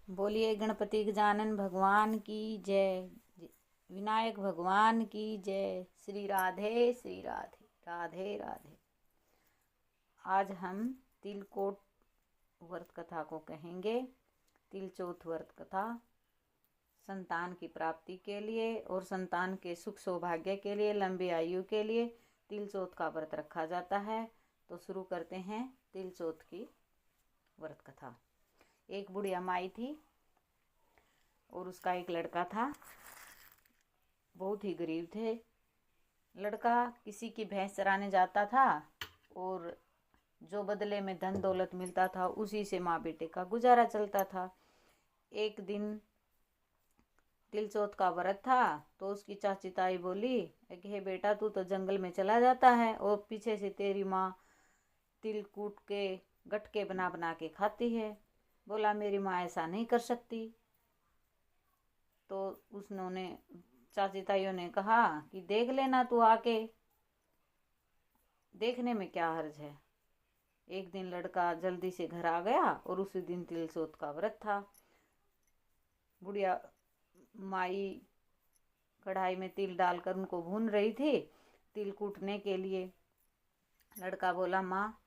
बोलिए गणपति गजानन भगवान की जय। विनायक भगवान की जय। श्री राधे श्री राधे राधे राधे। आज हम तिलकोट व्रत कथा को कहेंगे। तिलचौथ व्रत कथा संतान की प्राप्ति के लिए और संतान के सुख सौभाग्य के लिए, लंबी आयु के लिए तिलचौथ का व्रत रखा जाता है। तो शुरू करते हैं तिलचौथ की व्रत कथा। एक बुढ़िया माई थी और उसका एक लड़का था। बहुत ही गरीब थे। लड़का किसी की भैंस चराने जाता था और जो बदले में धन दौलत मिलता था उसी से माँ बेटे का गुजारा चलता था। एक दिन तिलचौथ का व्रत था तो उसकी चाची ताई बोली कि हे बेटा, तू तो जंगल में चला जाता है और पीछे से तेरी माँ तिल कूट के गटके बना बना के खाती है। बोला मेरी माँ ऐसा नहीं कर सकती। तो उसने चाची ताइयों ने कहा कि देख लेना, तू आके देखने में क्या हर्ज है। एक दिन लड़का जल्दी से घर आ गया और उसी दिन तिलचौथ का व्रत था। बुढ़िया माई कढ़ाई में तिल डालकर उनको भून रही थी तिल कूटने के लिए। लड़का बोला, माँ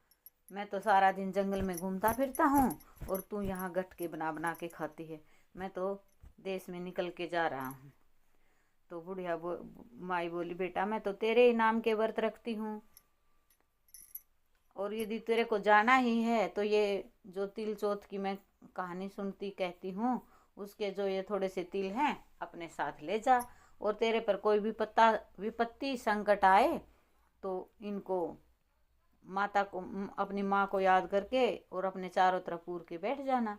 मैं तो सारा दिन जंगल में घूमता फिरता हूँ और तू यहाँ गटके बना बना के खाती है। मैं तो देश में निकल के जा रहा हूँ। तो बुढ़िया माई बोली, बेटा मैं तो तेरे ही नाम के व्रत रखती हूँ और यदि तेरे को जाना ही है तो ये जो तिलचौथ की मैं कहानी सुनती कहती हूँ उसके जो ये थोड़े से तिल हैं अपने साथ ले जा, और तेरे पर कोई विपत्ति संकट आए तो इनको माता को, अपनी माँ को याद करके और अपने चारों तरफ पूर के बैठ जाना।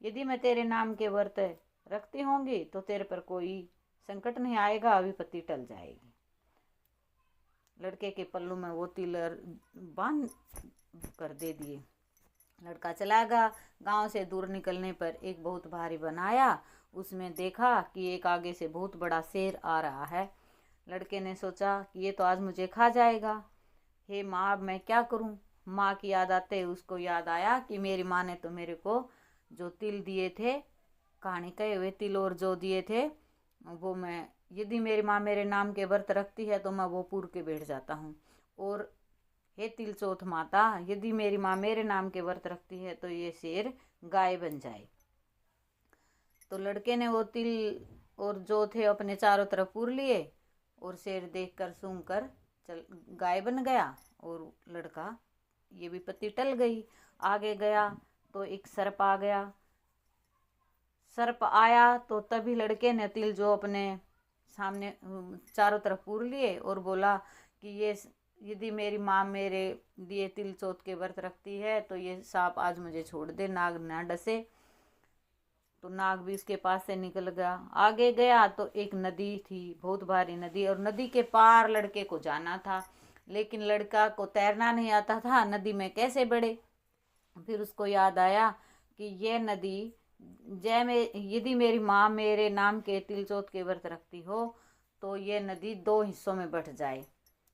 यदि मैं तेरे नाम के व्रत रखती होंगी तो तेरे पर कोई संकट नहीं आएगा, विपत्ति टल जाएगी। लड़के के पल्लू में वो तिल बांध कर दे दिए। लड़का चला गया। गांव से दूर निकलने पर एक बहुत भारी वन आया। उसमें देखा कि एक आगे से बहुत बड़ा शेर आ रहा है। लड़के ने सोचा कि ये तो आज मुझे खा जाएगा। हे माँ, अब मैं क्या करूँ। माँ की याद आते उसको याद आया कि मेरी माँ ने तो मेरे को जो तिल दिए थे, कहानी कहे हुए तिल और जो दिए थे वो मैं, यदि मेरी माँ मेरे नाम के व्रत रखती है तो मैं वो पूर के बैठ जाता हूँ। और हे तिलचौथ माता, यदि मेरी माँ मेरे नाम के व्रत रखती है तो ये शेर गाय बन जाए। तो लड़के ने वो तिल और जो थे अपने चारों तरफ पूर लिए और शेर देखकर सूंघ कर गाय बन गया और लड़का ये विपत्ति टल गई। आगे गया तो एक सर्प आ गया। सर्प आया तो तभी लड़के ने तिल जो अपने सामने चारों तरफ पूर लिए और बोला कि ये यदि मेरी माँ मेरे दिए तिलचौथ के व्रत रखती है तो ये सांप आज मुझे छोड़ दे, नाग ना डसे। तो नाग भी उसके पास से निकल गया। आगे गया तो एक नदी थी, बहुत भारी नदी, और नदी के पार लड़के को जाना था, लेकिन लड़का को तैरना नहीं आता था, नदी में कैसे बढ़े। फिर उसको याद आया कि ये नदी यदि मेरी माँ मेरे नाम के तिलचौथ के व्रत रखती हो तो ये नदी दो हिस्सों में बट जाए।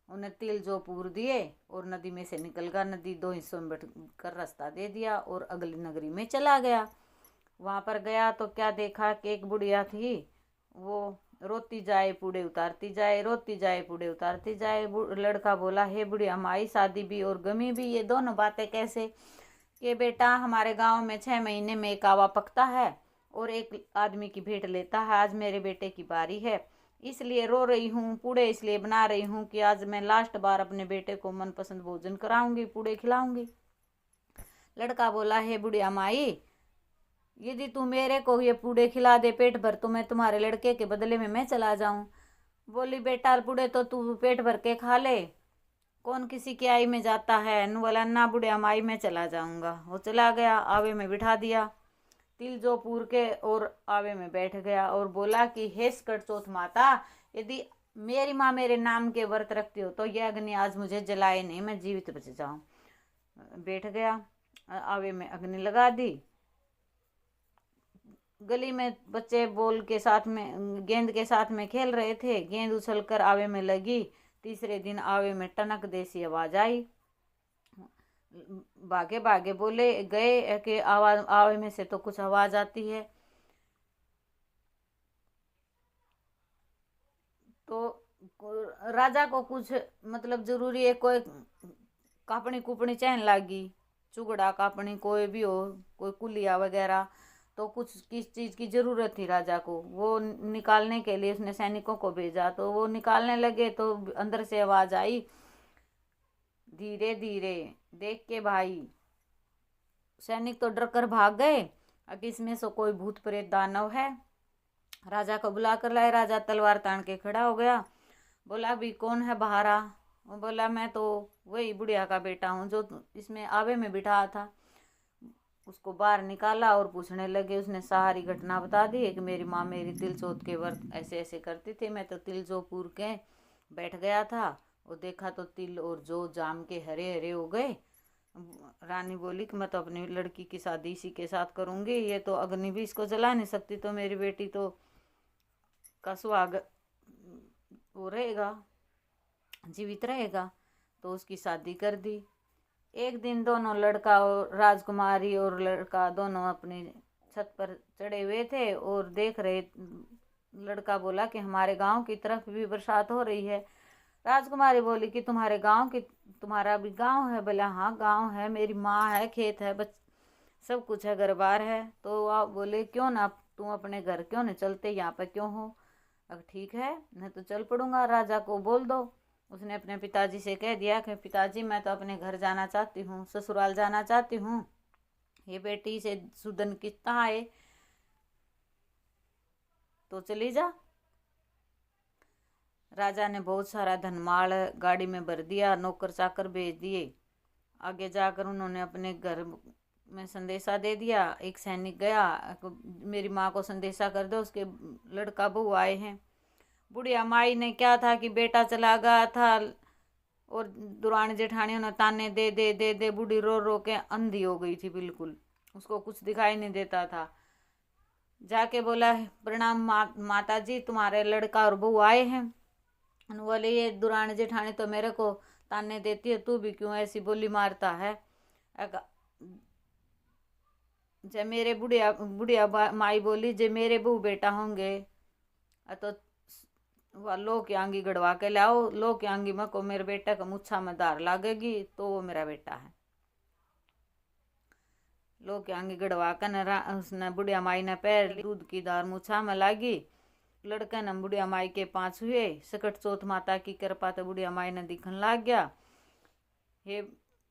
उन्हें तिल जो पूर दिए और नदी में से निकल गया। नदी दो हिस्सों में बट कर रास्ता दे दिया और अगली नगरी में चला गया। वहाँ पर गया तो क्या देखा कि एक बुढ़िया थी, वो रोती जाए पूड़े उतारती जाए, रोती जाए पूड़े उतारती जाए। लड़का बोला, हे बुढ़िया माई, शादी भी और गमी भी, ये दोनों बातें कैसे। कि बेटा हमारे गांव में 6 महीने में एक आवा पकता है और एक आदमी की भेंट लेता है। आज मेरे बेटे की बारी है, इसलिए रो रही हूँ। पूड़े इसलिए बना रही हूँ कि आज मैं लास्ट बार अपने बेटे को मनपसंद भोजन कराऊंगी, पूड़े खिलाऊंगी। लड़का बोला, हे बुढ़िया माई, यदि तू मेरे को ये पूड़े खिला दे पेट भर तो मैं तुम्हारे लड़के के बदले में मैं चला जाऊं। बोली, बेटा पूड़े तो तू पेट भर के खा ले, कौन किसी की आई में जाता है। नु बोला, ना बुढ़िया माई मैं चला जाऊंगा। वो चला गया, आवे में बिठा दिया तिल जो पूर के और आवे में बैठ गया और बोला कि हे सकटचौथ माता, यदि मेरी माँ मेरे नाम के व्रत रखती हो तो यह अग्नि आज मुझे जलाए नहीं, मैं जीवित बच जाऊं। बैठ गया, आवे में अग्नि लगा दी। गली में बच्चे बॉल के साथ में, गेंद के साथ में खेल रहे थे, गेंद उछलकर आवे में लगी। तीसरे दिन आवे में टनक देसी आवाज आई। भागे भागे बोले गए कि आवाज आवे में से तो कुछ आवाज आती है। तो राजा को कुछ मतलब जरूरी है, कोई कापनी कुपनी चहन लागी, चुगड़ा कापनी कोई भी हो, कोई कुलिया वगैरह, तो कुछ किस चीज की जरूरत थी राजा को, वो निकालने के लिए उसने सैनिकों को भेजा। तो वो निकालने लगे तो अंदर से आवाज आई, धीरे धीरे देख के भाई। सैनिक तो डर कर भाग गए, अब इसमें से कोई भूत प्रेत दानव है। राजा को बुला कर लाए। राजा तलवार तान के खड़ा हो गया, बोला भी कौन है बाहर आ। वो बोला मैं तो वही बुढ़िया का बेटा हूँ जो इसमें आवे में बिठा था। उसको बाहर निकाला और पूछने लगे। उसने सारी घटना बता दी कि मेरी माँ मेरी तिल चौथ के व्रत ऐसे ऐसे करती थी, मैं तो तिल जो पूर के बैठ गया था और देखा तो तिल और जो जाम के हरे हरे हो गए। रानी बोली कि मैं तो अपनी लड़की की शादी इसी के साथ करूंगी, ये तो अग्नि भी इसको जला नहीं सकती, तो मेरी बेटी तो का सुहाग वो रहेगा, जीवित रहेगा। तो उसकी शादी कर दी। एक दिन दोनों लड़का और राजकुमारी और लड़का दोनों अपनी छत पर चढ़े हुए थे और देख रहे। लड़का बोला कि हमारे गांव की तरफ भी बरसात हो रही है। राजकुमारी बोली कि तुम्हारे गांव की, तुम्हारा भी गांव है? बोला हाँ गांव है, मेरी माँ है, खेत है, सब कुछ है, घर बार है। तो आप बोले क्यों ना तुम अपने घर क्यों नहीं चलते, यहाँ पर क्यों हो? अब ठीक है, मैं तो चल पड़ूंगा, राजा को बोल दो। उसने अपने पिताजी से कह दिया कि पिताजी मैं तो अपने घर जाना चाहती हूँ, ससुराल जाना चाहती हूँ, ये बेटी से सुदन कितना आए तो चली जा। राजा ने बहुत सारा धनमाल गाड़ी में भर दिया, नौकर चाकर भेज दिए। आगे जाकर उन्होंने अपने घर में संदेशा दे दिया। एक सैनिक गया, मेरी माँ को संदेशा कर दो, उसके लड़का बहू आए हैं। बुढ़िया माई ने क्या था कि बेटा चला गया था और दुरानी जेठानियों ने ताने दे दे दे दे बूढ़ी रो रो के अंधी हो गई थी, बिल्कुल उसको कुछ दिखाई नहीं देता था। जाके बोला प्रणाम माता जी, तुम्हारे लड़का और बहू आए हैं। बोले ये दुरानी जेठानी तो मेरे को ताने देती है, तू भी क्यों ऐसी बोली मारता है? जब मेरे बुढ़िया बुढ़िया माई बोली जे मेरे बहू बेटा होंगे तो वह लो की आंगी गड़वा के लाओ, लो की आंगी में को मेरे बेटे का मुच्छा में धार लागेगी तो वो मेरा बेटा है। लो की आंगी गड़वा कर उसने बुढ़िया माई ने पैर दूध की धार मुच्छा में लागी। लड़के ने बुढ़िया माई के पास हुए। सकट चौथ माता की कृपा तो बुढ़िया माई ने दिखन लाग गया। हे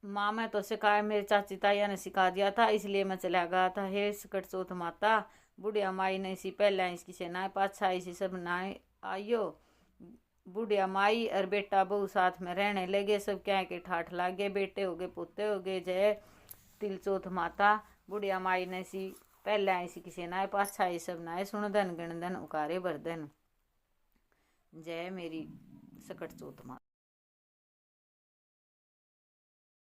माँ मैं तो सिखाया, मेरी चाची ताया ने सिखा दिया था, इसलिए मैं चला गया था। हे सकट चौथ माता, बुढ़िया माई ने इसी पहले इसकी सेनाएं पाछा इसी सब नाए आइयो। बुढ़िया माई और बेटा बहू साथ में रहने लगे, सब क्या के ठाठ लागे, बेटे हो गए पोते हो गए। जय तिल चौथ माता। बुढ़िया माई ने इसी पहले ऐसी किसी नाए पाछा ये सब नाए सुन धन गण धन उकारे बरधन। जय मेरी सकट चौथ माता।